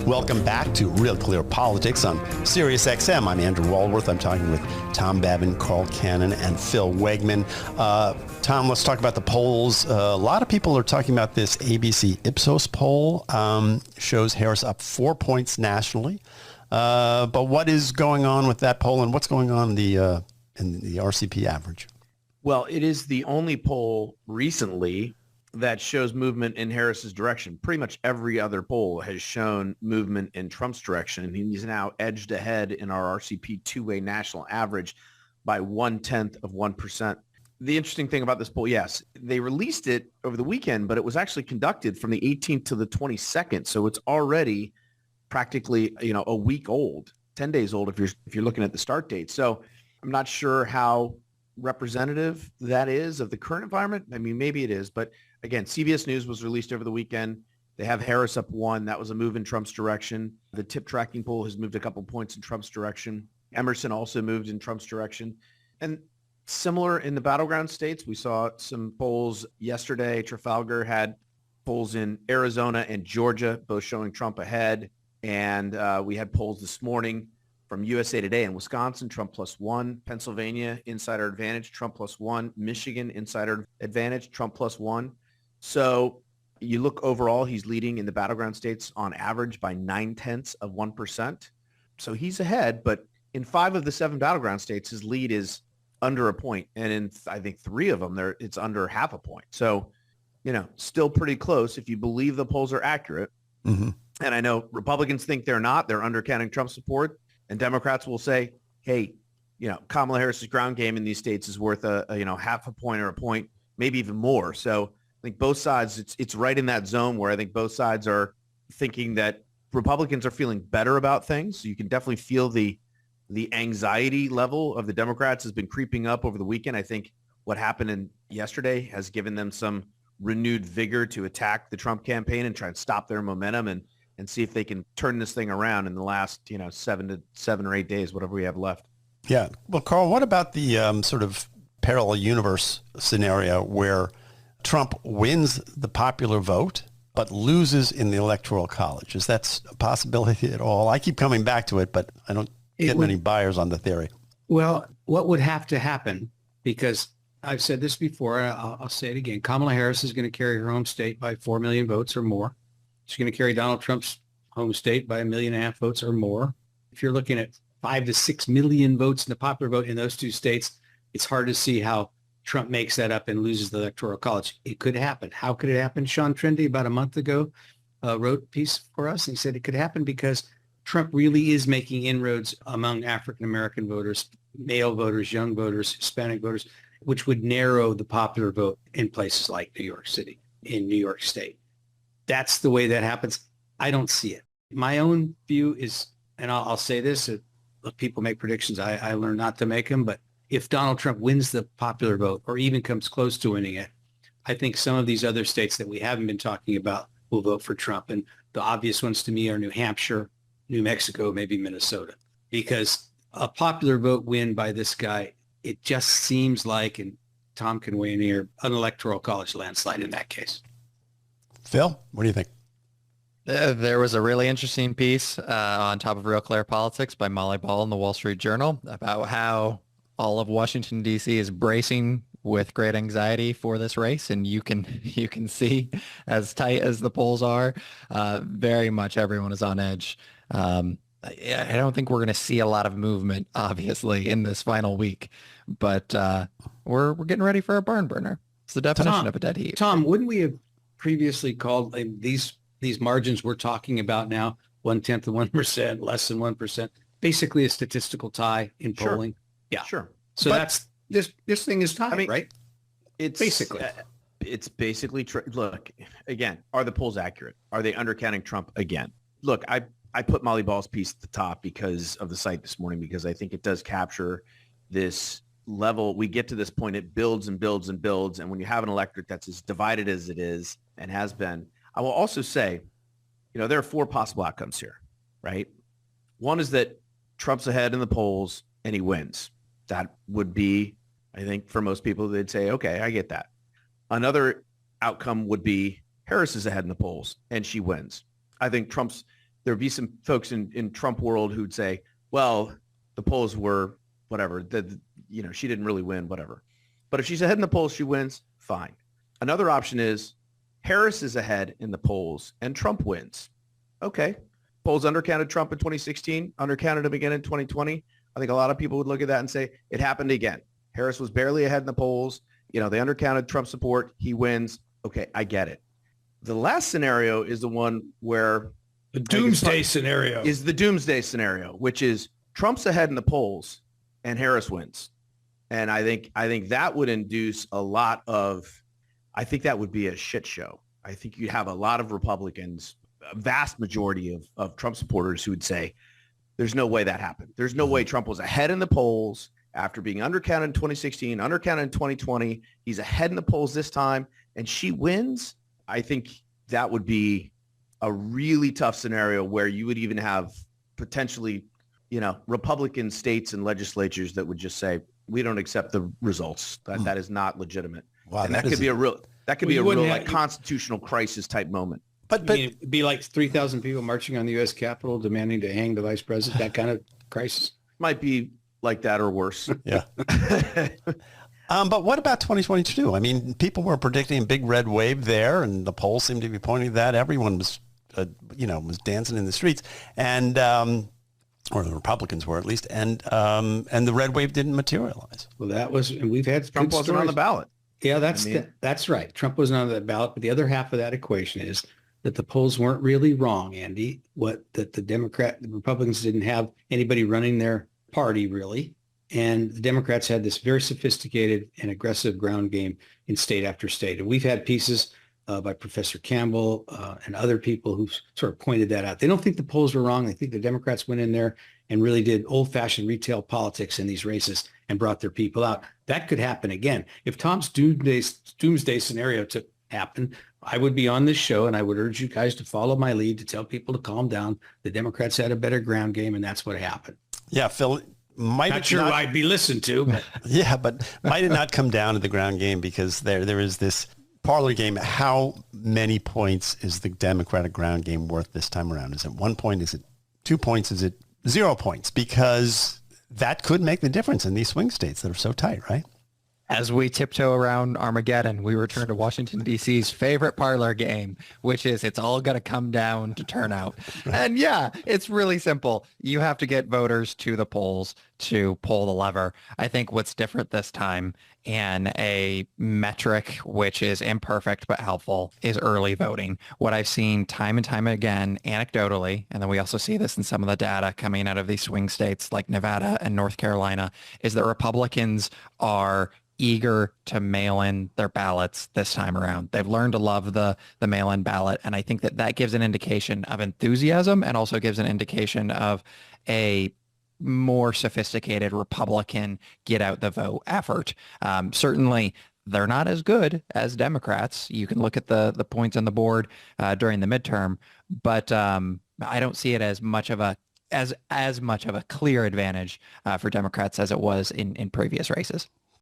Welcome back to Real Clear Politics on Sirius XM. I'm Andrew Walworth. I'm talking with Tom Babin, Carl Cannon, and Phil Wegman. Tom, let's talk about the polls. A lot of people are talking about this ABC Ipsos poll. Shows Harris up 4 points nationally. But what is going on with that poll, and what's going on in the RCP average? Well, it is the only poll recently that shows movement in Harris's direction. Pretty much every other poll has shown movement in Trump's direction, and he's now edged ahead in our RCP two-way national average by 0.1%. The interesting thing about this poll, yes, they released it over the weekend, but it was actually conducted from the 18th to the 22nd, so it's already practically, a week old, 10 days old if you're looking at the start date. So I'm not sure how representative that is of the current environment. I mean, maybe it is, but again, CBS News was released over the weekend. They have Harris up 1. That was a move in Trump's direction. The tip tracking poll has moved a couple points in Trump's direction. Emerson also moved in Trump's direction. And similar in the battleground states, we saw some polls yesterday. Trafalgar had polls in Arizona and Georgia, both showing Trump ahead. And we had polls this morning from USA Today in Wisconsin, Trump +1, Pennsylvania, insider advantage, Trump +1, Michigan, insider advantage, Trump +1. So you look overall, he's leading in the battleground states on average by 0.9%. So he's ahead, but in 5 of the 7 battleground states, his lead is under a point. And in, I think, 3 of them, it's under half a point. So, still pretty close if you believe the polls are accurate. Mm-hmm. And I know Republicans think they're not. They're undercounting Trump support. And Democrats will say, hey, Kamala Harris's ground game in these states is worth a half a point or a point, maybe even more. So I think both sides, it's right in that zone where I think both sides are thinking that Republicans are feeling better about things. So you can definitely feel the anxiety level of the Democrats has been creeping up over the weekend. I think what happened yesterday has given them some renewed vigor to attack the Trump campaign and try and stop their momentum and see if they can turn this thing around in the last, 7 or 8 days, whatever we have left. Yeah. Well, Carl, what about the sort of parallel universe scenario where Trump wins the popular vote but loses in the Electoral College? Is that a possibility at all? I keep coming back to it, but I don't get many buyers on the theory. Well, what would have to happen, because I've said this before, I'll say it again, Kamala Harris is going to carry her home state by 4 million votes or more. She's going to carry Donald Trump's home state by 1.5 million votes or more. If you're looking at 5 to 6 million votes in the popular vote in those 2 states, it's hard to see how Trump makes that up and loses the Electoral College. It could happen. How could it happen? Sean Trendy, about a month ago, wrote a piece for us. And he said it could happen because Trump really is making inroads among African-American voters, male voters, young voters, Hispanic voters, which would narrow the popular vote in places like New York City, in New York State. That's the way that happens. I don't see it. My own view is, and I'll say this, people make predictions. I learn not to make them, but if Donald Trump wins the popular vote or even comes close to winning it, I think some of these other states that we haven't been talking about will vote for Trump. And the obvious ones to me are New Hampshire, New Mexico, maybe Minnesota, because a popular vote win by this guy, it just seems like, and Tom can weigh in here, an Electoral College landslide in that case. Phil, what do you think? There was a really interesting piece on top of Real Clear Politics by Molly Ball in the Wall Street Journal about how all of Washington, D.C. is bracing with great anxiety for this race. And you can see, as tight as the polls are, very much everyone is on edge. I don't think we're going to see a lot of movement, obviously, in this final week. But we're getting ready for a barn burner. It's the definition of a dead heat. Tom, wouldn't we have previously called these margins we're talking about now, 0.1%, 1%, less than 1%, basically a statistical tie in polling? Sure. Yeah, sure. So that's this thing is tied, right? It's basically look, again, are the polls accurate? Are they undercounting Trump again? Look, I put Molly Ball's piece at the top because of the site this morning, because I think it does capture this level. We get to this point, it builds and builds and builds. And when you have an electorate that's as divided as it is and has been, I will also say, there are 4 possible outcomes here, right? One is that Trump's ahead in the polls and he wins. That would be, I think, for most people, they'd say, okay, I get that. Another outcome would be Harris is ahead in the polls and she wins. I think Trump's there'd be some folks in Trump world who'd say, well, the polls were whatever, she didn't really win, whatever. But if she's ahead in the polls, she wins, fine. Another option is Harris is ahead in the polls and Trump wins. Okay. Polls undercounted Trump in 2016, undercounted him again in 2020. I think a lot of people would look at that and say it happened again. Harris was barely ahead in the polls. They undercounted Trump support. He wins. Okay, I get it. The last scenario is the one where the doomsday scenario is the doomsday scenario, which is Trump's ahead in the polls and Harris wins. And I think that would induce I think that would be a shit show. I think you'd have a lot of Republicans, a vast majority of Trump supporters who would say, there's no way that happened. There's no way Trump was ahead in the polls after being undercounted in 2016, undercounted in 2020. He's ahead in the polls this time, and she wins. I think that would be a really tough scenario where you would even have potentially, Republican states and legislatures that would just say, we don't accept the results. That is not legitimate. Wow, and that could be a real constitutional crisis type moment. But it'd be like 3,000 people marching on the U.S. Capitol demanding to hang the vice president, that kind of crisis. Might be like that or worse. Yeah. But what about 2022? I mean, people were predicting a big red wave there, and the polls seemed to be pointing to that. Everyone was, was dancing in the streets, and or the Republicans were at least, and the red wave didn't materialize. Well, and we've had Trump wasn't on the ballot. Yeah, that's right. Trump wasn't on the ballot, but the other half of that equation is that the polls weren't really wrong, Andy. That the Republicans didn't have anybody running their party really, and the Democrats had this very sophisticated and aggressive ground game in state after state. And we've had pieces by Professor Campbell and other people who sort of pointed that out. They don't think the polls were wrong. They think the Democrats went in there and really did old-fashioned retail politics in these races and brought their people out. That could happen again. If Tom's doomsday scenario to happen, I would be on this show and I would urge you guys to follow my lead, to tell people to calm down. The Democrats had a better ground game, and that's what happened. Yeah, Phil, not sure I'd be listened to. But. Yeah, but might it not come down to the ground game, because there is this parlor game. How many points is the Democratic ground game worth this time around? Is it 1 point? Is it 2 points? Is it 0 points? Because that could make the difference in these swing states that are so tight, right? As we tiptoe around Armageddon, we return to Washington, D.C.'s favorite parlor game, which is it's all got to come down to turnout. And yeah, it's really simple. You have to get voters to the polls to pull the lever. I think what's different this time, and a metric which is imperfect but helpful, is early voting. What I've seen time and time again, anecdotally, and then we also see this in some of the data coming out of these swing states like Nevada and North Carolina, is that Republicans are eager to mail in their ballots this time around. They've learned to love the mail-in ballot, and I think that gives an indication of enthusiasm and also gives an indication of a more sophisticated Republican get out the vote effort. Certainly, they're not as good as Democrats. You can look at the points on the board during the midterm, but I don't see it as much of a clear advantage for Democrats as it was in previous races.